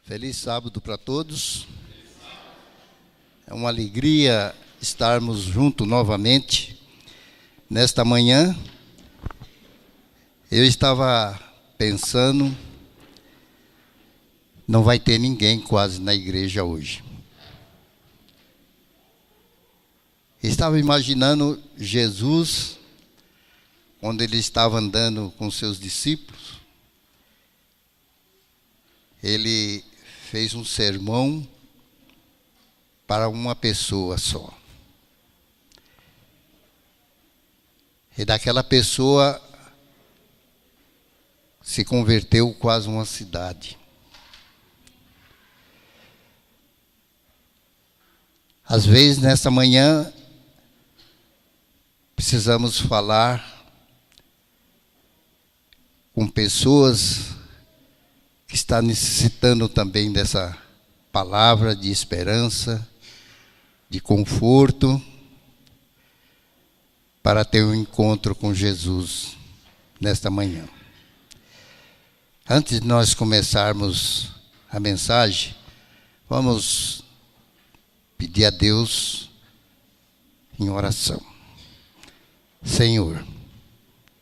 Feliz sábado para todos. É uma alegria estarmos juntos novamente nesta manhã. Eu estava pensando, não vai ter ninguém quase na igreja hoje. Estava imaginando Jesus, quando ele estava andando com seus discípulos. Ele fez um sermão para uma pessoa só. E daquela pessoa se converteu quase uma cidade. Às vezes, nessa manhã, precisamos falar com pessoas que estão necessitando também dessa palavra de esperança, de conforto, para ter um encontro com Jesus nesta manhã. Antes de nós começarmos a mensagem, vamos pedir a Deus em oração. Senhor,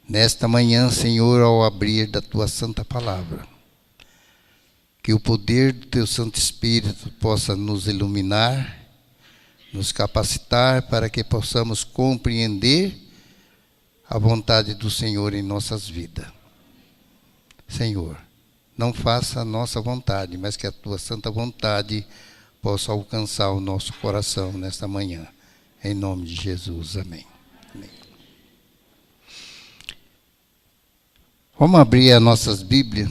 nesta manhã, Senhor, ao abrir da Tua Santa Palavra, que o poder do Teu Santo Espírito possa nos iluminar, nos capacitar para que possamos compreender a vontade do Senhor em nossas vidas. Senhor, não faça a nossa vontade, mas que a Tua santa vontade possa alcançar o nosso coração nesta manhã. Em nome de Jesus, amém. Amém. Vamos abrir as nossas Bíblias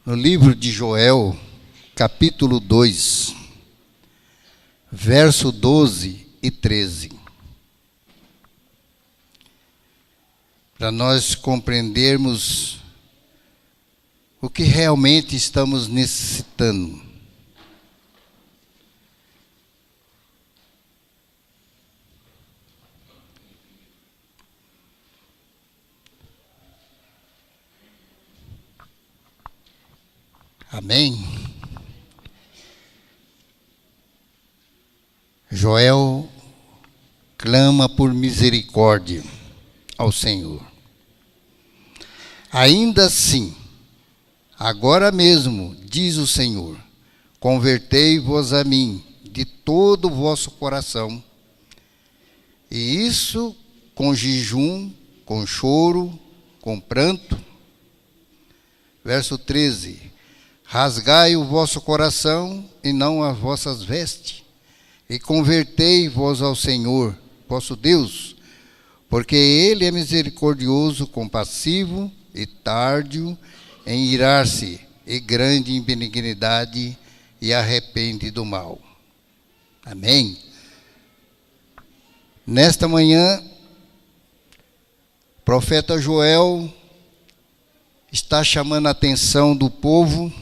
no livro de Joel, capítulo 2, verso 12 e 13. Para nós compreendermos o que realmente estamos necessitando. Amém? Joel clama por misericórdia ao Senhor. Ainda assim, agora mesmo, diz o Senhor, convertei-vos a mim de todo o vosso coração, e isso com jejum, com choro, com pranto. Verso 13. Rasgai o vosso coração e não as vossas vestes, e convertei-vos ao Senhor, vosso Deus, porque Ele é misericordioso, compassivo e tardio em irar-se, e grande em benignidade, e arrepende do mal. Amém? Nesta manhã, o profeta Joel está chamando a atenção do povo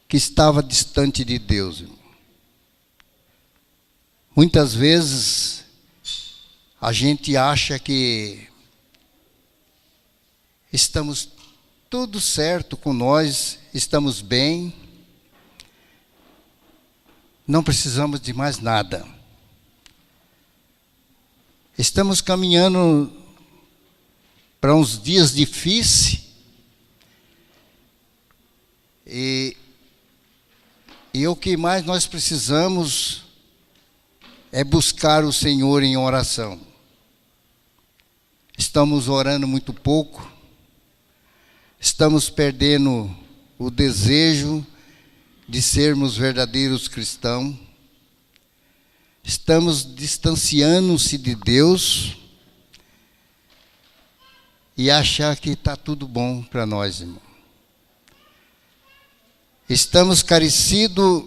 que estava distante de Deus. Muitas vezes a gente acha que estamos tudo certo com nós, estamos bem, não precisamos de mais nada. Estamos caminhando para uns dias difíceis e o que mais nós precisamos é buscar o Senhor em oração. Estamos orando muito pouco, estamos perdendo o desejo de sermos verdadeiros cristãos, estamos distanciando-se de Deus e achar que está tudo bom para nós, irmão. Estamos carecidos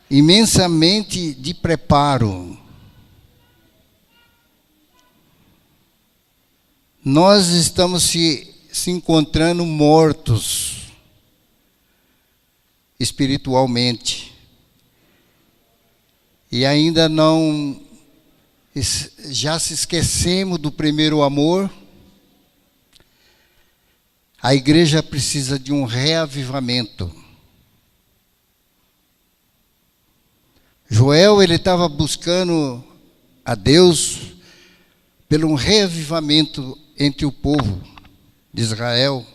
imensamente de preparo. Nós estamos se encontrando mortos espiritualmente. E ainda não, já se esquecemos do primeiro amor. A igreja precisa de um reavivamento. Joel, ele estava buscando a Deus pelo um reavivamento entre o povo de Israel,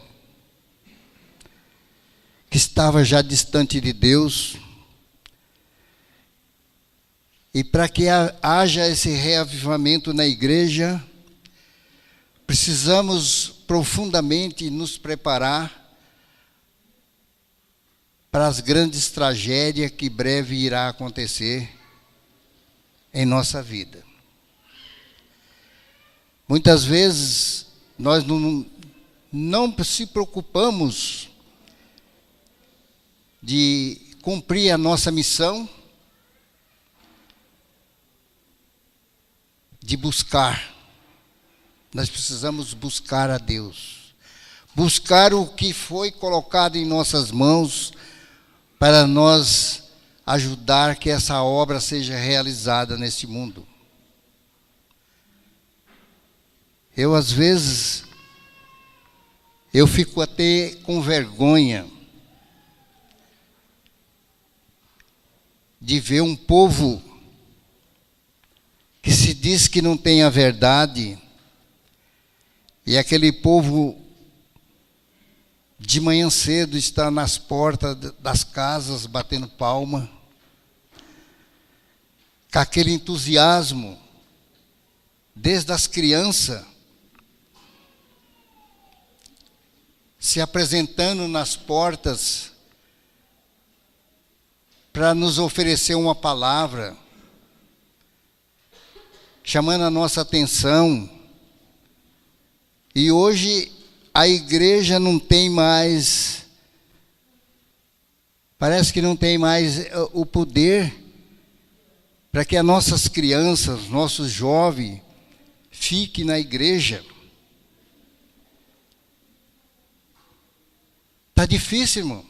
que estava já distante de Deus. E para que haja esse reavivamento na igreja, precisamos profundamente nos preparar para as grandes tragédias que breve irá acontecer em nossa vida. Muitas vezes nós não se preocupamos de cumprir a nossa missão, de buscar. Nós precisamos buscar a Deus. Buscar o que foi colocado em nossas mãos para nós ajudar que essa obra seja realizada neste mundo. Eu, às vezes, eu fico até com vergonha de ver um povo que se diz que não tem a verdade, e aquele povo de manhã cedo está nas portas das casas batendo palma, com aquele entusiasmo, desde as crianças, se apresentando nas portas para nos oferecer uma palavra, chamando a nossa atenção. E hoje a igreja não tem mais, parece que não tem mais o poder para que as nossas crianças, nossos jovens, fiquem na igreja. Está difícil, irmão,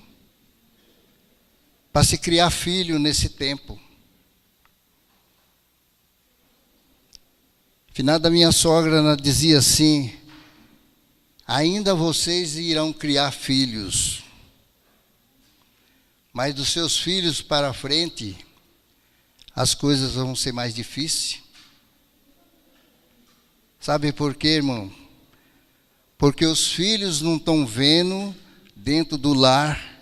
para se criar filho nesse tempo. Finada minha sogra, ela dizia assim: ainda vocês irão criar filhos, mas dos seus filhos para frente, as coisas vão ser mais difíceis. Sabe por quê, irmão? Porque os filhos não estão vendo dentro do lar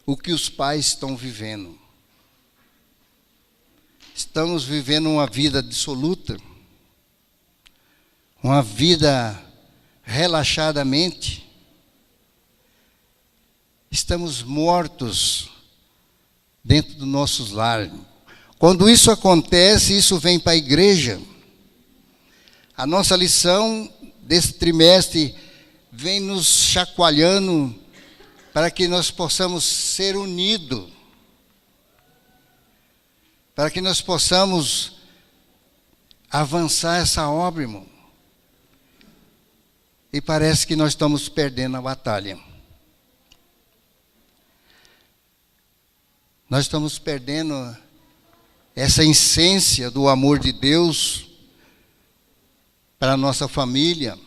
o que os pais estão vivendo. Estamos vivendo uma vida dissoluta, uma vida relaxadamente. Estamos mortos dentro dos nossos lares. Quando isso acontece, isso vem para a igreja. A nossa lição desse trimestre vem nos chacoalhando para que nós possamos ser unidos, para que nós possamos avançar essa obra, irmão. E parece que nós estamos perdendo a batalha. Nós estamos perdendo essa essência do amor de Deus para a nossa família.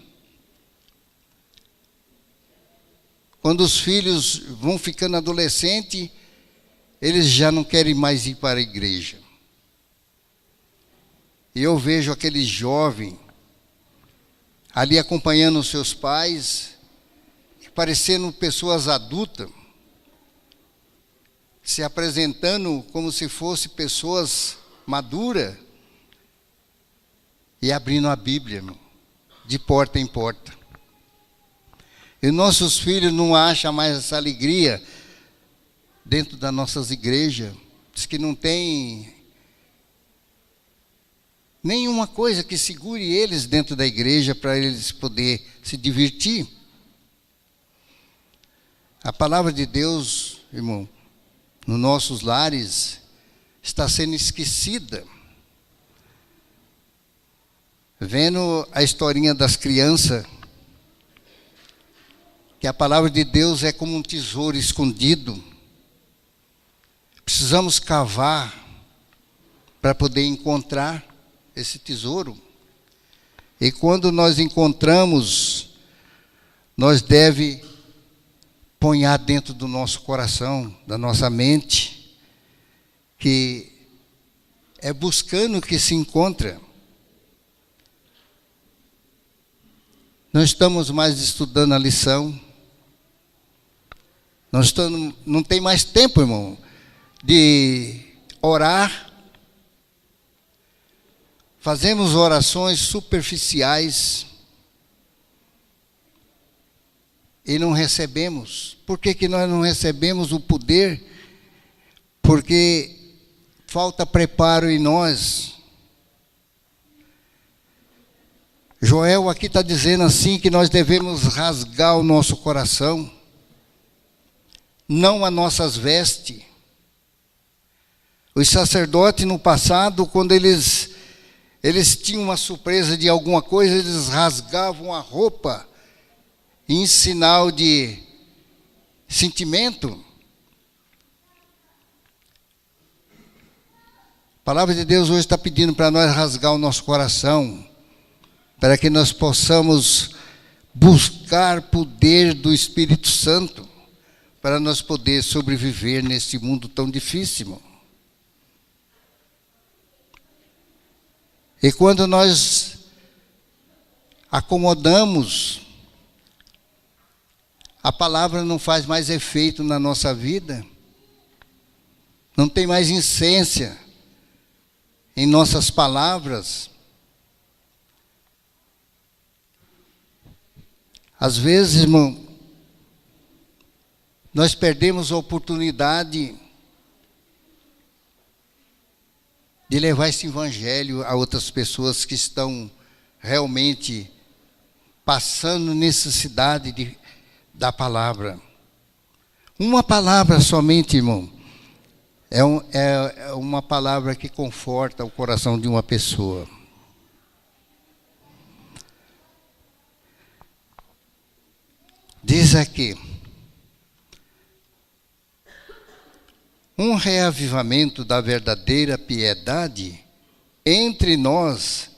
Quando os filhos vão ficando adolescentes, eles já não querem mais ir para a igreja. E eu vejo aquele jovem ali acompanhando os seus pais, parecendo pessoas adultas, se apresentando como se fossem pessoas maduras, e abrindo a Bíblia, irmão, de porta em porta. E nossos filhos não acham mais essa alegria dentro das nossas igrejas. Diz que não tem nenhuma coisa que segure eles dentro da igreja para eles poderem se divertir. A palavra de Deus, irmão, nos nossos lares, está sendo esquecida. Vendo a historinha das crianças, que a palavra de Deus é como um tesouro escondido. Precisamos cavar para poder encontrar esse tesouro. E quando nós encontramos, nós deve ponhar dentro do nosso coração, da nossa mente, que é buscando que se encontra. Não estamos mais estudando a lição. Não tem mais tempo, irmão, de orar. Fazemos orações superficiais e não recebemos. Por que nós não recebemos o poder? Porque falta preparo em nós. Joel aqui está dizendo assim que nós devemos rasgar o nosso coração, não as nossas vestes. Os sacerdotes no passado, quando eles tinham uma surpresa de alguma coisa, eles rasgavam a roupa em sinal de sentimento. A palavra de Deus hoje está pedindo para nós rasgar o nosso coração, para que nós possamos buscar poder do Espírito Santo, para nós poder sobreviver nesse mundo tão difícil. E quando nós acomodamos, a palavra não faz mais efeito na nossa vida, não tem mais essência em nossas palavras. Às vezes, irmão, nós perdemos a oportunidade de levar esse evangelho a outras pessoas que estão realmente passando necessidade da palavra. Uma palavra somente, irmão, é uma palavra que conforta o coração de uma pessoa. Diz aqui: um reavivamento da verdadeira piedade entre nós,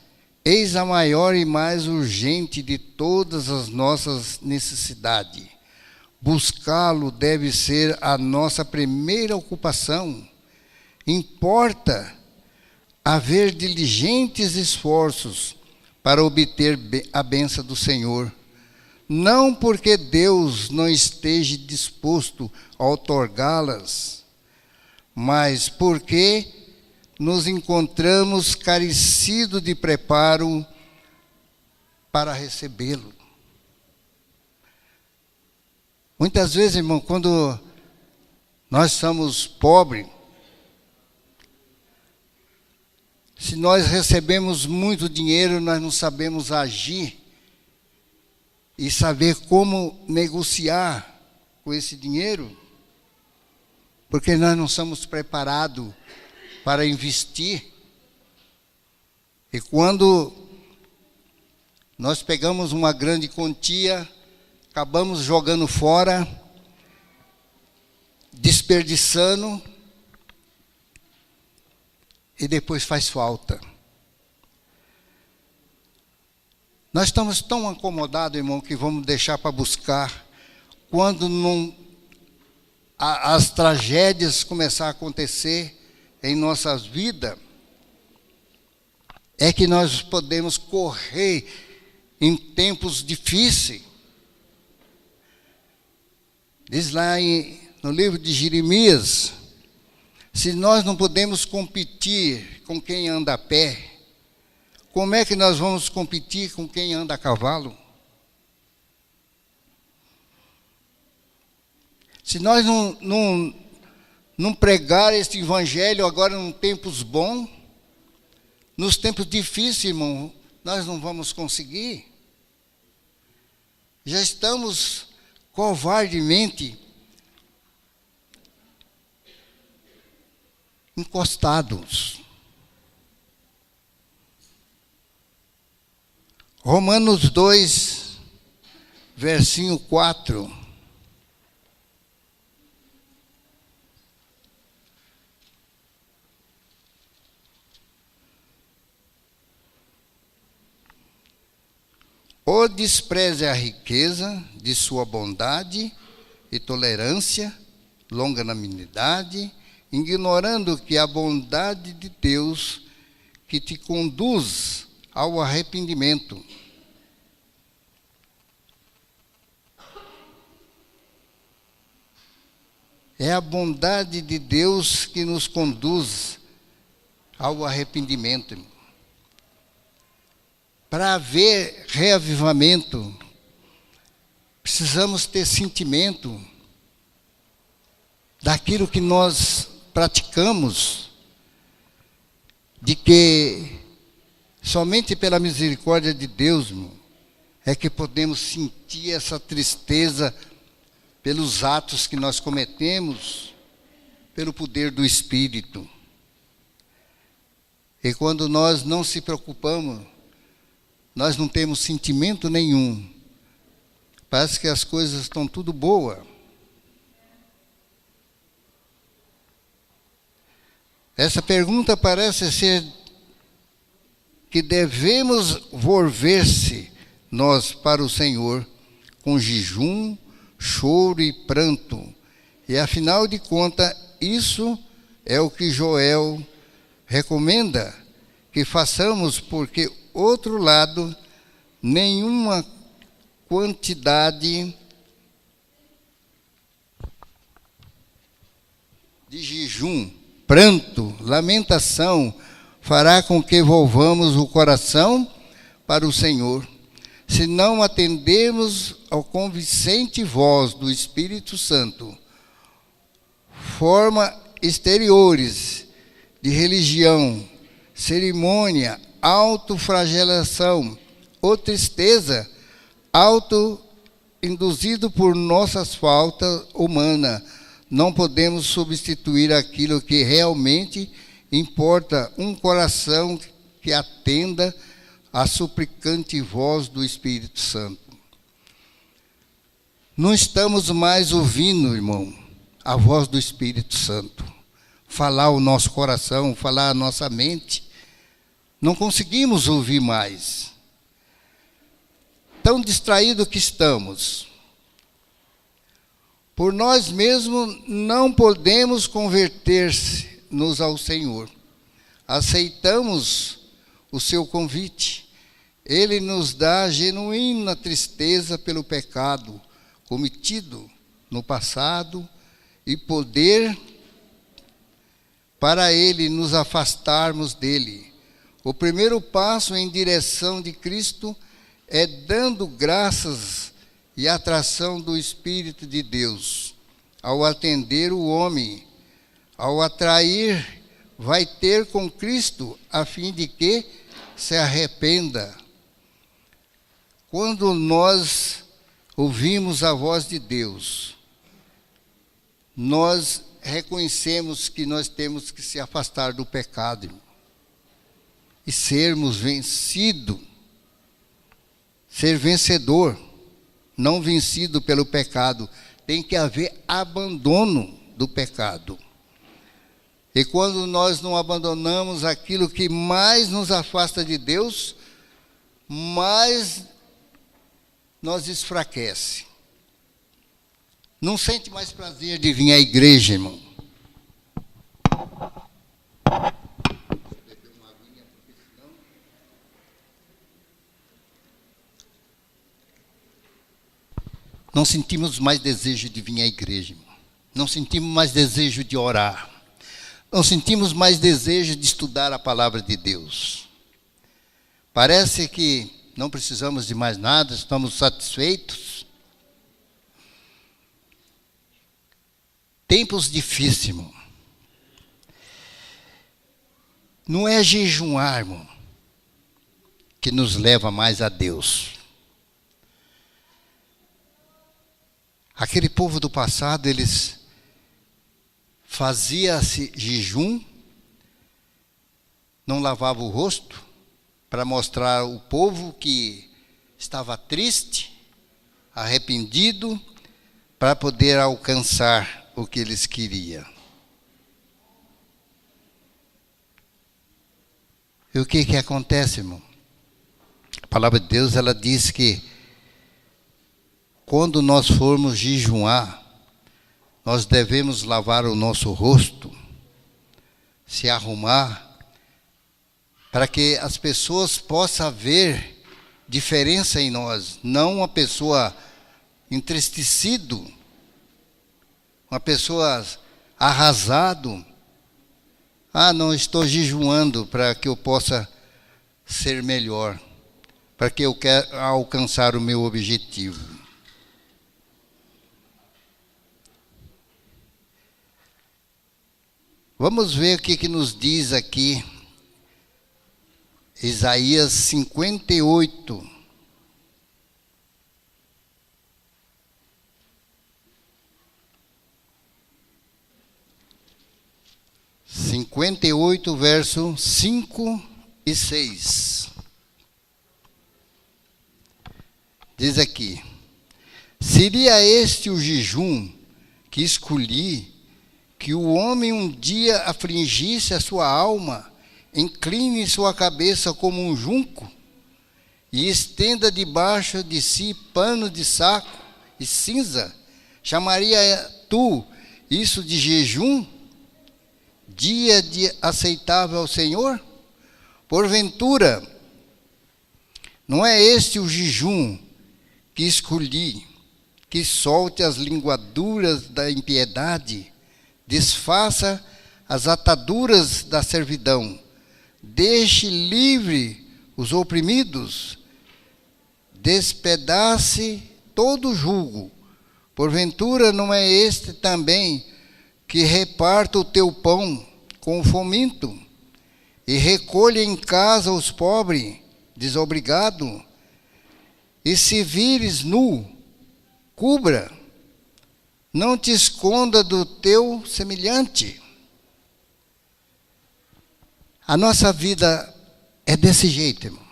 eis a maior e mais urgente de todas as nossas necessidades. Buscá-lo deve ser a nossa primeira ocupação. Importa haver diligentes esforços para obter a bênção do Senhor. Não porque Deus não esteja disposto a outorgá-las, mas porque nos encontramos carecidos de preparo para recebê-lo. Muitas vezes, irmão, quando nós somos pobres, se nós recebemos muito dinheiro, nós não sabemos agir e saber como negociar com esse dinheiro, porque nós não somos preparados para investir. E quando nós pegamos uma grande quantia, acabamos jogando fora, desperdiçando, e depois faz falta. Nós estamos tão acomodados, irmão, que vamos deixar para buscar quando as tragédias começar a acontecer em nossas vidas, é que nós podemos correr em tempos difíceis. Diz lá no livro de Jeremias: se nós não podemos competir com quem anda a pé, como é que nós vamos competir com quem anda a cavalo? Se nós não pregar este evangelho agora em tempos bons, nos tempos difíceis, irmão, nós não vamos conseguir. Já estamos covardemente encostados. Romanos 2, versinho 4. Senhor despreze a riqueza de sua bondade e tolerância, longanimidade, ignorando que a bondade de Deus que te conduz ao arrependimento. É a bondade de Deus que nos conduz ao arrependimento. Para haver reavivamento, precisamos ter sentimento daquilo que nós praticamos, de que somente pela misericórdia de Deus, irmão, é que podemos sentir essa tristeza pelos atos que nós cometemos, pelo poder do Espírito. E quando nós não se preocupamos, nós não temos sentimento nenhum. Parece que as coisas estão tudo boas. Essa pergunta parece ser que devemos volver-se nós para o Senhor com jejum, choro e pranto. E afinal de contas, isso é o que Joel recomenda que façamos, porque outro lado, nenhuma quantidade de jejum, pranto, lamentação fará com que volvamos o coração para o Senhor. Se não atendermos ao convincente voz do Espírito Santo, forma exteriores de religião, cerimônia, autoflagelação ou tristeza, auto-induzido por nossas faltas humanas, não podemos substituir aquilo que realmente importa, um coração que atenda à suplicante voz do Espírito Santo. Não estamos mais ouvindo, irmão, a voz do Espírito Santo, falar o nosso coração, falar a nossa mente. Não conseguimos ouvir mais. Tão distraídos que estamos. Por nós mesmos não podemos converter-nos ao Senhor. Aceitamos o seu convite. Ele nos dá genuína tristeza pelo pecado cometido no passado e poder para ele nos afastarmos dele. O primeiro passo em direção de Cristo é dando graças e atração do Espírito de Deus. Ao atender o homem, ao atrair, vai ter com Cristo, a fim de que se arrependa. Quando nós ouvimos a voz de Deus, nós reconhecemos que nós temos que se afastar do pecado e sermos vencidos, ser vencedor, não vencido pelo pecado. Tem que haver abandono do pecado. E quando nós não abandonamos aquilo que mais nos afasta de Deus, mais nós esfraquece. Não sente mais prazer de vir à igreja, irmão. Não sentimos mais desejo de vir à igreja, irmão. Não sentimos mais desejo de orar. Não sentimos mais desejo de estudar a palavra de Deus. Parece que não precisamos de mais nada, estamos satisfeitos. Tempos difíceis, irmão. Não é jejuar, irmão, que nos leva mais a Deus. Aquele povo do passado, eles faziam-se jejum, não lavavam o rosto, para mostrar ao povo que estava triste, arrependido, para poder alcançar o que eles queriam. E o que acontece, irmão? A palavra de Deus, ela diz que quando nós formos jejuar, nós devemos lavar o nosso rosto, se arrumar, para que as pessoas possam ver diferença em nós, não uma pessoa entristecido, uma pessoa arrasado. Não estou jejuando para que eu possa ser melhor, para que eu quero alcançar o meu objetivo. Vamos ver o que nos diz aqui, Isaías 58. Verso 5 e 6. Diz aqui: seria este o jejum que escolhi, que o homem um dia afligisse a sua alma, incline sua cabeça como um junco, e estenda debaixo de si pano de saco e cinza? Chamaria tu isso de jejum? Dia de aceitável ao Senhor? Porventura, não é este o jejum que escolhi, que solte as linguaduras da impiedade, desfaça as ataduras da servidão, deixe livre os oprimidos, despedace todo o jugo? Porventura não é este também que reparta o teu pão com o faminto, e recolha em casa os pobres, desobrigado? E se vires nu, cubra, não te esconda do teu semelhante. A nossa vida é desse jeito, irmão.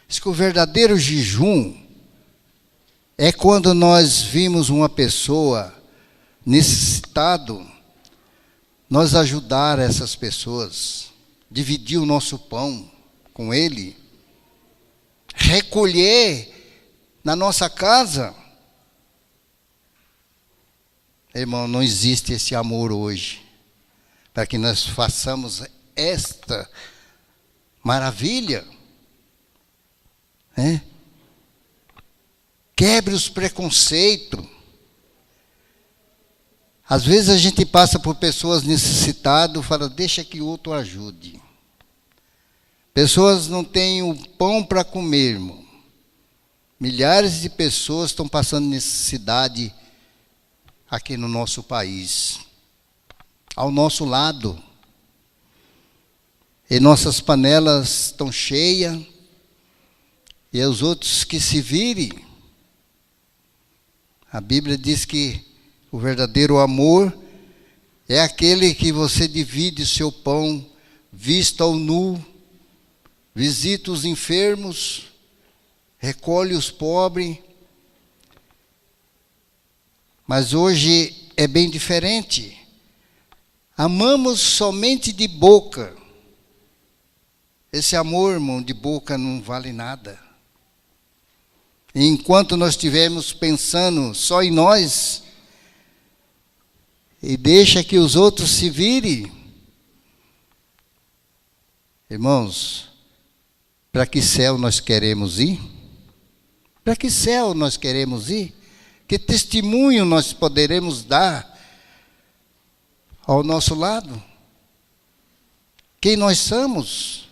Diz que o verdadeiro jejum é quando nós vimos uma pessoa necessitado, nós ajudar essas pessoas, dividir o nosso pão com ele, recolher na nossa casa. Irmão, não existe esse amor hoje, para que nós façamos esta maravilha, né? Quebre os preconceitos. Às vezes a gente passa por pessoas necessitadas, fala, deixa que o outro ajude. Pessoas não têm o pão para comer, irmão. Milhares de pessoas estão passando necessidade aqui no nosso país, ao nosso lado. E nossas panelas estão cheias, e os outros que se virem. A Bíblia diz que o verdadeiro amor é aquele que você divide o seu pão, vista ao nu, visita os enfermos, recolhe os pobres. Mas hoje é bem diferente. Amamos somente de boca. Esse amor, irmão, de boca não vale nada. E enquanto nós estivermos pensando só em nós, e deixa que os outros se virem, irmãos, para que céu nós queremos ir? Para que céu nós queremos ir? Que testemunho nós poderemos dar ao nosso lado? Quem nós somos?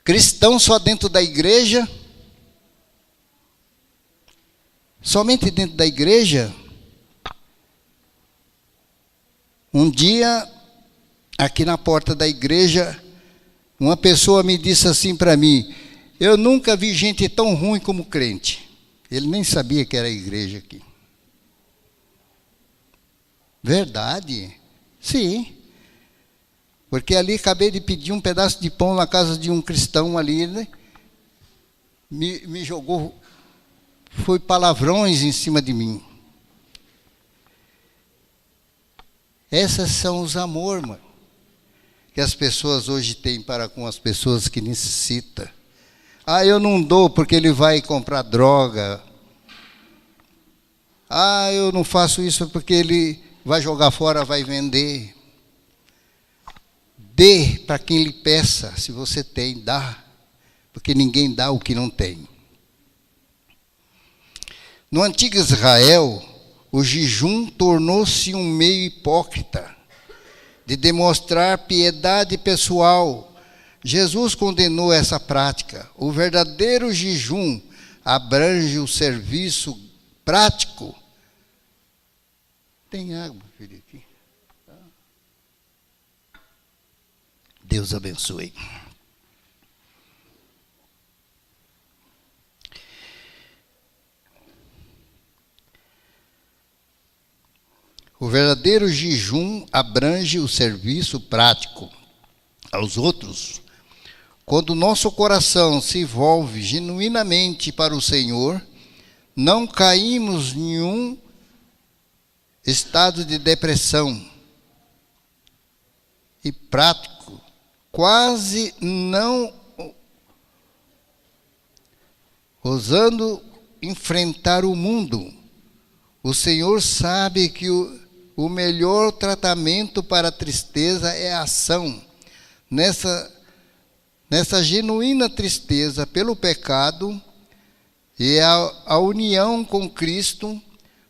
Cristãos só dentro da igreja? Somente dentro da igreja? Um dia, aqui na porta da igreja, uma pessoa me disse assim para mim: eu nunca vi gente tão ruim como crente. Ele nem sabia que era a igreja aqui. Verdade? Sim. Porque ali acabei de pedir um pedaço de pão na casa de um cristão ali, né? Me jogou, foi palavrões em cima de mim. Esses são os amor, mano, que as pessoas hoje têm para com as pessoas que necessitam. Eu não dou porque ele vai comprar droga. Ah, eu não faço isso porque ele vai jogar fora, vai vender. Dê para quem lhe peça, se você tem, dá. Porque ninguém dá o que não tem. No antigo Israel, o jejum tornou-se um meio hipócrita de demonstrar piedade pessoal. Jesus condenou essa prática. O verdadeiro jejum abrange o serviço prático. Tem água, filho, aqui? Deus abençoe. O verdadeiro jejum abrange o serviço prático aos outros. Quando o nosso coração se envolve genuinamente para o Senhor, não caímos em nenhum estado de depressão. E prático, quase não ousando enfrentar o mundo. O Senhor sabe que o melhor tratamento para a tristeza é a ação. Nessa genuína tristeza pelo pecado, e a união com Cristo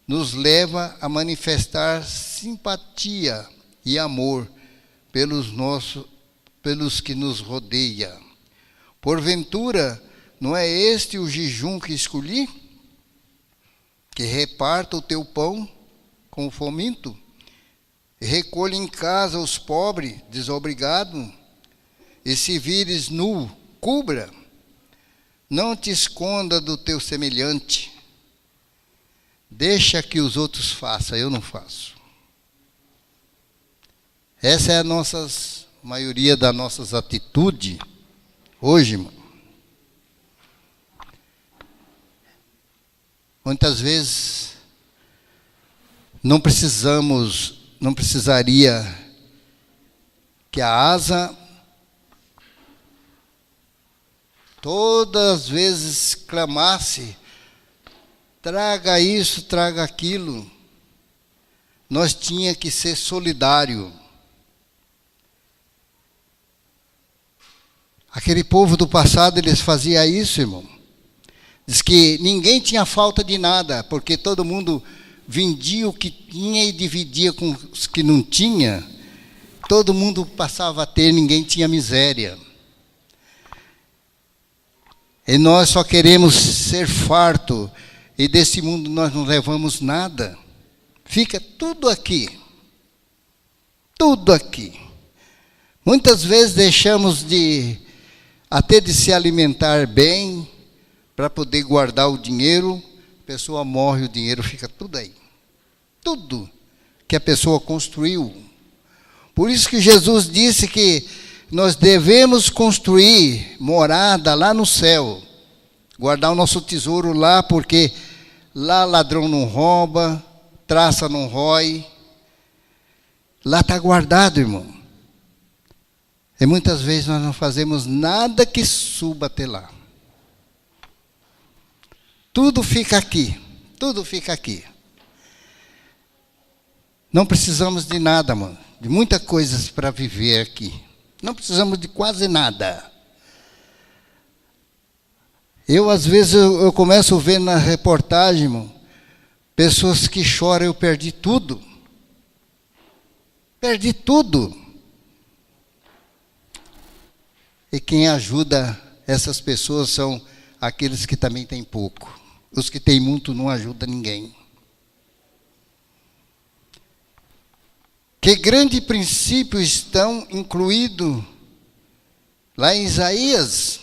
nos leva a manifestar simpatia e amor pelos que nos rodeiam. Porventura, não é este o jejum que escolhi? Que reparta o teu pão com o faminto, e recolhe em casa os pobres, desobrigados, e se vires nu, cubra, não te esconda do teu semelhante, deixa que os outros façam, eu não faço. Essa é a maioria das nossas atitudes hoje, irmão. Muitas vezes não precisaria que a asa todas as vezes clamasse, traga isso, traga aquilo. Nós tinha que ser solidário. Aquele povo do passado, eles faziam isso, irmão. Diz que ninguém tinha falta de nada, porque todo mundo vendia o que tinha e dividia com os que não tinha. Todo mundo passava a ter, ninguém tinha miséria. E nós só queremos ser farto, e desse mundo nós não levamos nada. Fica tudo aqui. Tudo aqui. Muitas vezes deixamos até de se alimentar bem, para poder guardar o dinheiro, a pessoa morre, o dinheiro fica tudo aí. Tudo que a pessoa construiu. Por isso que Jesus disse que nós devemos construir morada lá no céu, guardar o nosso tesouro lá, porque lá ladrão não rouba, traça não rói. Lá está guardado, irmão. E muitas vezes nós não fazemos nada que suba até lá. Tudo fica aqui, tudo fica aqui. Não precisamos de nada, mano, de muitas coisas para viver aqui. Não precisamos de quase nada. Às vezes, eu começo a ver na reportagem, irmão, pessoas que choram, eu perdi tudo. Perdi tudo. E quem ajuda essas pessoas são aqueles que também têm pouco. Os que têm muito não ajudam ninguém. Que grande princípio estão incluídos lá em Isaías,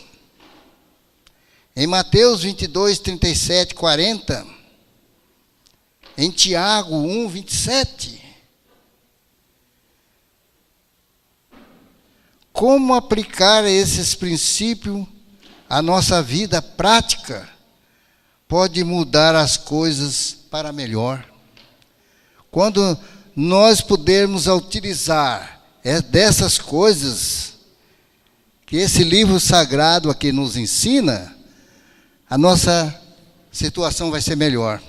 em Mateus 22, 37, 40, em Tiago 1, 27. Como aplicar esses princípios à nossa vida prática pode mudar as coisas para melhor. Quando nós pudermos utilizar dessas coisas que esse livro sagrado aqui nos ensina, a nossa situação vai ser melhor.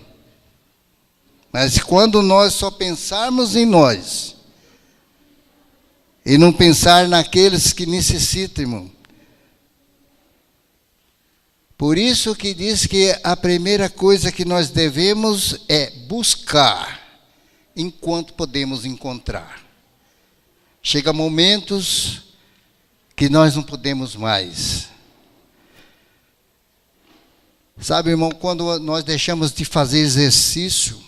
Mas quando nós só pensarmos em nós, e não pensar naqueles que necessitam, irmão. Por isso que diz que a primeira coisa que nós devemos é buscar, enquanto podemos encontrar. Chega momentos que nós não podemos mais. Sabe, irmão, quando nós deixamos de fazer exercício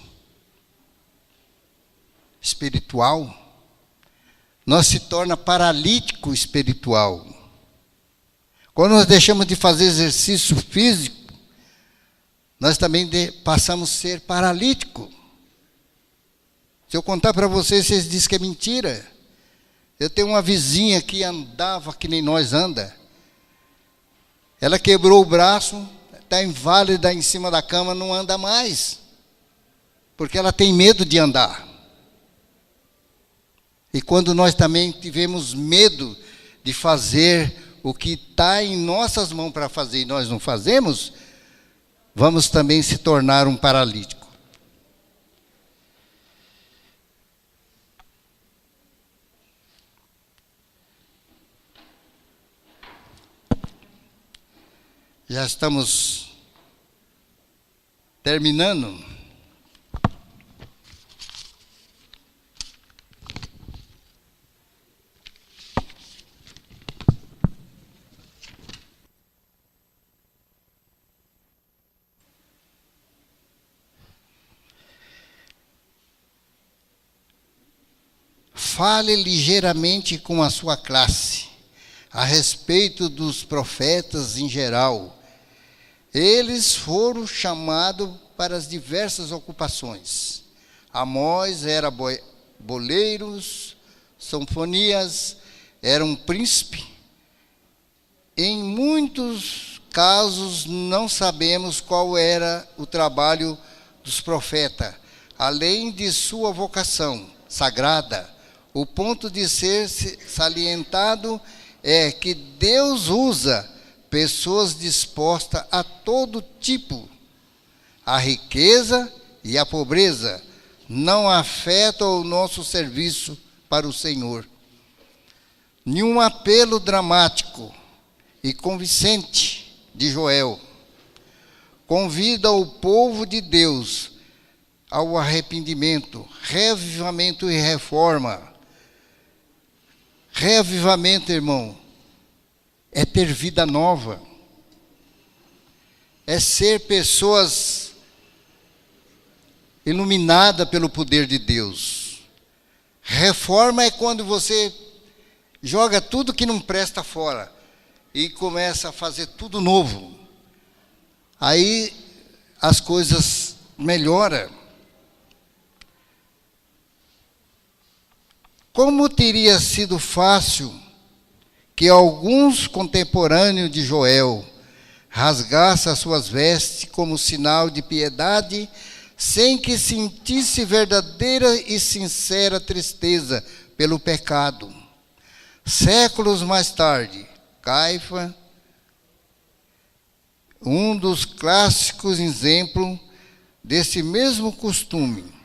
espiritual, nós se torna paralítico espiritual. Quando nós deixamos de fazer exercício físico, nós também passamos a ser paralítico. Se eu contar para vocês dizem que é mentira. Eu tenho uma vizinha que andava que nem nós anda. Ela quebrou o braço, está inválida em cima da cama, não anda mais. Porque ela tem medo de andar. E quando nós também tivemos medo de fazer o que está em nossas mãos para fazer e nós não fazemos, vamos também se tornar um paralítico. Já estamos terminando. Fale ligeiramente com a sua classe a respeito dos profetas em geral. Eles foram chamados para as diversas ocupações. Amós era boleiros, Sofonias era um príncipe. Em muitos casos não sabemos qual era o trabalho dos profetas, além de sua vocação sagrada. O ponto de ser salientado é que Deus usa pessoas dispostas a todo tipo. A riqueza e a pobreza não afetam o nosso serviço para o Senhor. Nenhum apelo dramático e convincente de Joel convida o povo de Deus ao arrependimento, reavivamento e reforma. Reavivamento, irmão, é ter vida nova, é ser pessoas iluminadas pelo poder de Deus. Reforma é quando você joga tudo que não presta fora e começa a fazer tudo novo. Aí as coisas melhoram. Como teria sido fácil que alguns contemporâneos de Joel rasgassem as suas vestes como sinal de piedade, sem que sentisse verdadeira e sincera tristeza pelo pecado. Séculos mais tarde, Caifa, um dos clássicos exemplos desse mesmo costume.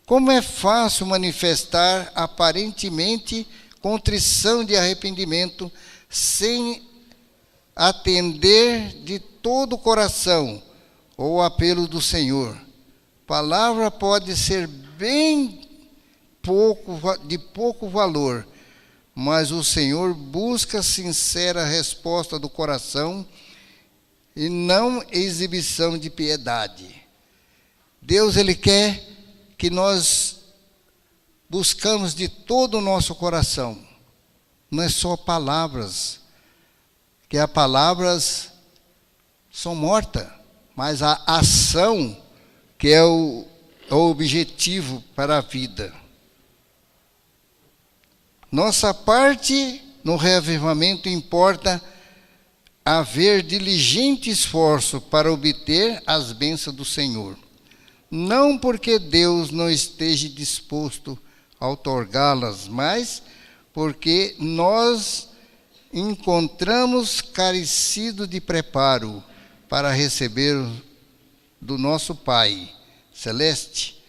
Como é fácil manifestar aparentemente contrição de arrependimento sem atender de todo o coração o apelo do Senhor. Palavra pode ser de pouco valor, mas o Senhor busca sincera resposta do coração e não exibição de piedade. Deus, Ele quer que nós buscamos de todo o nosso coração. Não é só palavras, que as palavras são mortas, mas a ação que é o objetivo para a vida. Nossa parte no reavivamento importa haver diligente esforço para obter as bênçãos do Senhor. Não porque Deus não esteja disposto a outorgá-las, mas porque nós encontramos carecido de preparo para receber do nosso Pai celeste,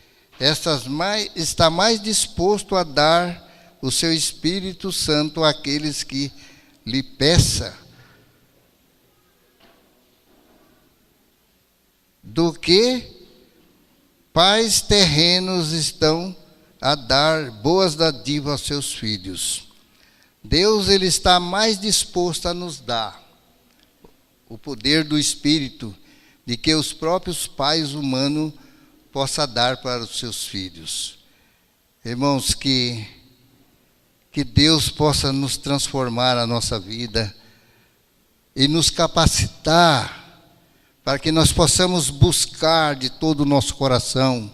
está mais disposto a dar o seu Espírito Santo àqueles que lhe peçam, do que pais terrenos estão a dar boas dádivas aos seus filhos. Deus, ele está mais disposto a nos dar o poder do Espírito de que os próprios pais humanos possam dar para os seus filhos. Irmãos, que Deus possa nos transformar a nossa vida e nos capacitar para que nós possamos buscar de todo o nosso coração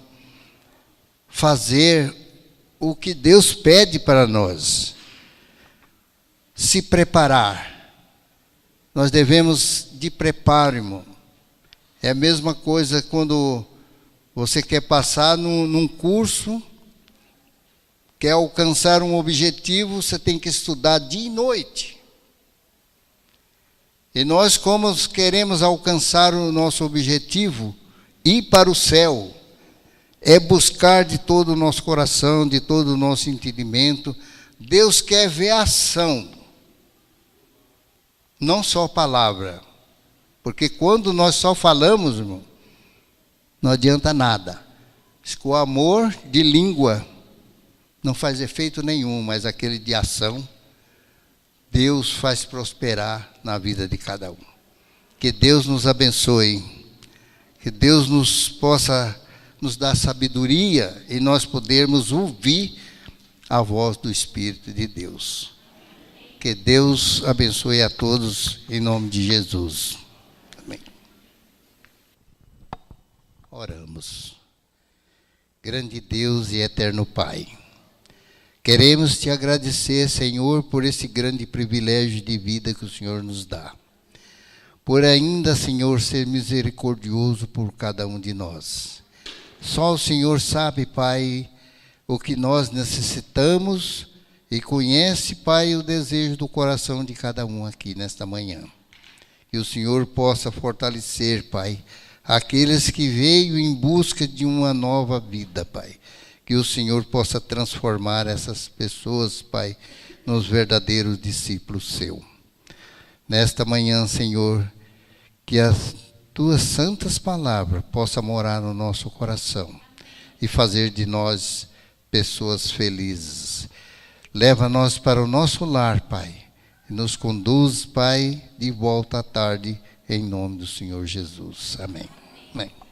fazer o que Deus pede para nós. Se preparar. Nós devemos de preparo, irmão. É a mesma coisa quando você quer passar num curso, quer alcançar um objetivo, você tem que estudar dia e noite. E nós, como queremos alcançar o nosso objetivo, ir para o céu, é buscar de todo o nosso coração, de todo o nosso entendimento. Deus quer ver ação, não só palavra. Porque quando nós só falamos, irmão, não adianta nada. O amor de língua não faz efeito nenhum, mas aquele de ação, Deus faz prosperar na vida de cada um. Que Deus nos abençoe. Que Deus possa nos dar sabedoria e nós podermos ouvir a voz do Espírito de Deus. Que Deus abençoe a todos em nome de Jesus. Amém. Oramos. Grande Deus e eterno Pai, queremos te agradecer, Senhor, por esse grande privilégio de vida que o Senhor nos dá. Por ainda, Senhor, ser misericordioso por cada um de nós. Só o Senhor sabe, Pai, o que nós necessitamos e conhece, Pai, o desejo do coração de cada um aqui nesta manhã. Que o Senhor possa fortalecer, Pai, aqueles que veio em busca de uma nova vida, Pai. Que o Senhor possa transformar essas pessoas, Pai, nos verdadeiros discípulos seus. Nesta manhã, Senhor, que as tuas santas palavras possam morar no nosso coração e fazer de nós pessoas felizes. Leva-nos para o nosso lar, Pai, e nos conduz, Pai, de volta à tarde, em nome do Senhor Jesus. Amém. Amém.